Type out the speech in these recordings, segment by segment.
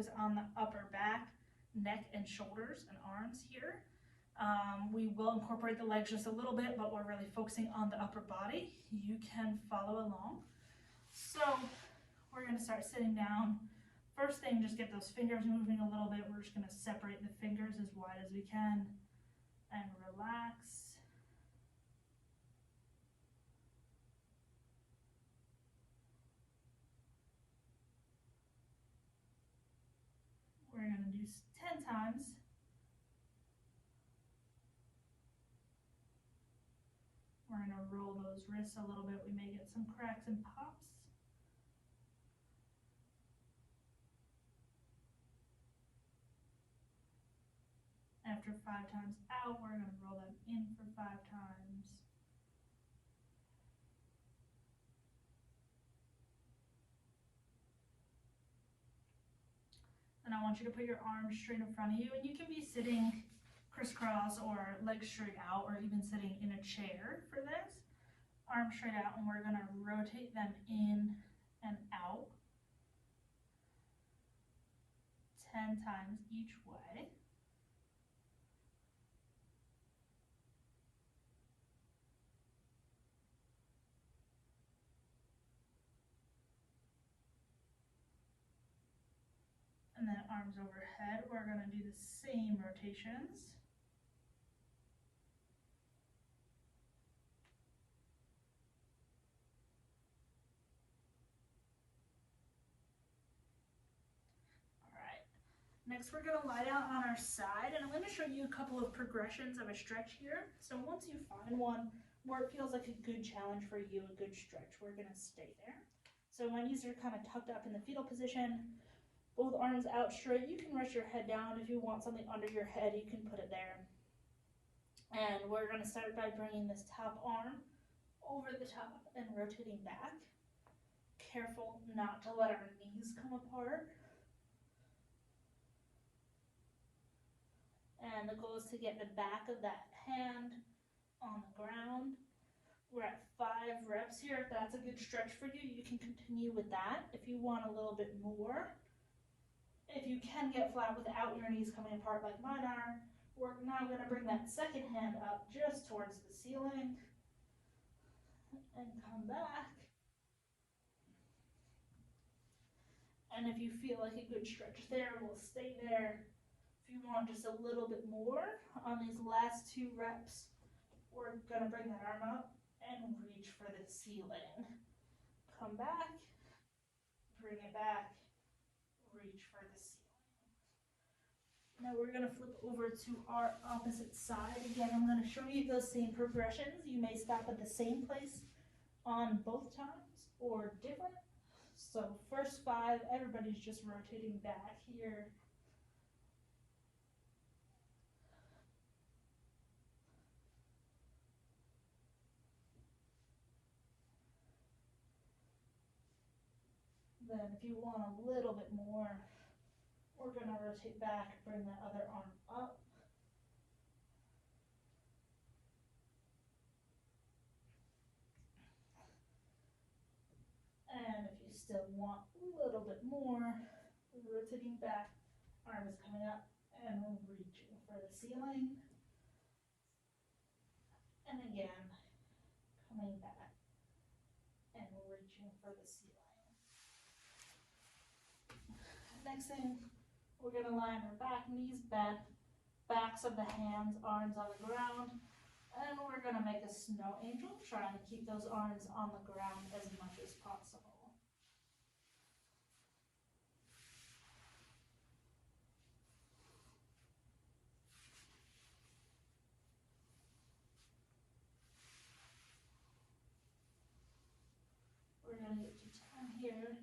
focus on the upper back, neck, and shoulders and arms here. We will incorporate the legs just a little bit, but we're really focusing on the upper body. You can follow along. So we're going to start sitting down. First thing, just get those fingers moving a little bit. We're just going to separate the fingers as wide as we can and relax. We're going to do 10 times. We're going to roll those wrists a little bit. We may get some cracks and pops. After 5 times out, we're going to roll them in for 5 times. And I want you to put your arms straight in front of you, and you can be sitting crisscross or legs straight out, or even sitting in a chair for this. Arms straight out, and we're going to rotate them in and out 10 times each way. And then arms overhead, we're going to do the same rotations. Next, we're going to lie down on our side, and I'm going to show you a couple of progressions of a stretch here. So once you find one where it feels like a good challenge for you, a good stretch, we're going to stay there. So my knees are kind of tucked up in the fetal position, both arms out straight. You can rest your head down. If you want something under your head, you can put it there. And we're going to start by bringing this top arm over the top and rotating back. Careful not to let our knees come apart. And the goal is to get the back of that hand on the ground. We're at 5 reps here. If that's a good stretch for you, you can continue with that. If you want a little bit more, if you can get flat without your knees coming apart like mine are, we're now going to bring that second hand up just towards the ceiling and come back. And if you feel like a good stretch there, we'll stay there. If you want just a little bit more on these last 2 reps, we're going to bring that arm up and reach for the ceiling. Come back, bring it back, reach for the ceiling. Now we're going to flip over to our opposite side. Again, I'm going to show you those same progressions. You may stop at the same place on both times or different. So first 5, everybody's just rotating back here. Then if you want a little bit more, we're going to rotate back, bring that other arm up. And if you still want a little bit more, rotating back, arm is coming up and reaching for the ceiling. And again, coming back and reaching for the ceiling. Next thing, we're going to lie on our back, knees bent, backs of the hands, arms on the ground, and we're going to make a snow angel, trying to keep those arms on the ground as much as possible. We're going to get to 10 here.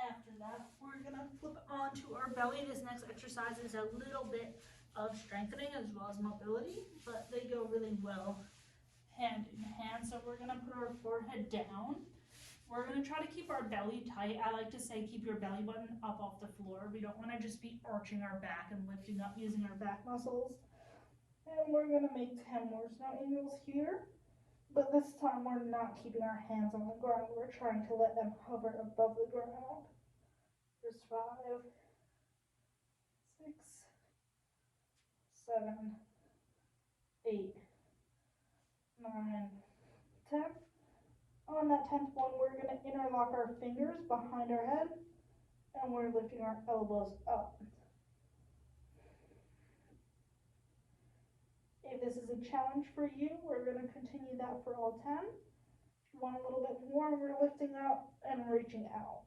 After that, we're going to flip onto our belly. This next exercise is a little bit of strengthening as well as mobility, but they go really well hand in hand. So we're going to put our forehead down. We're going to try to keep our belly tight. I like to say keep your belly button up off the floor. We don't want to just be arching our back and lifting up using our back muscles. And we're going to make 10 more snow angels here. But this time we're not keeping our hands on the ground. We're trying to let them hover above the ground. There's 5, 6, 7, 8, 9, 10. On that 10th one, we're going to interlock our fingers behind our head, and we're lifting our elbows up. If this is a challenge for you, we're going to continue that for all 10. If you want a little bit more, we're lifting up and reaching out.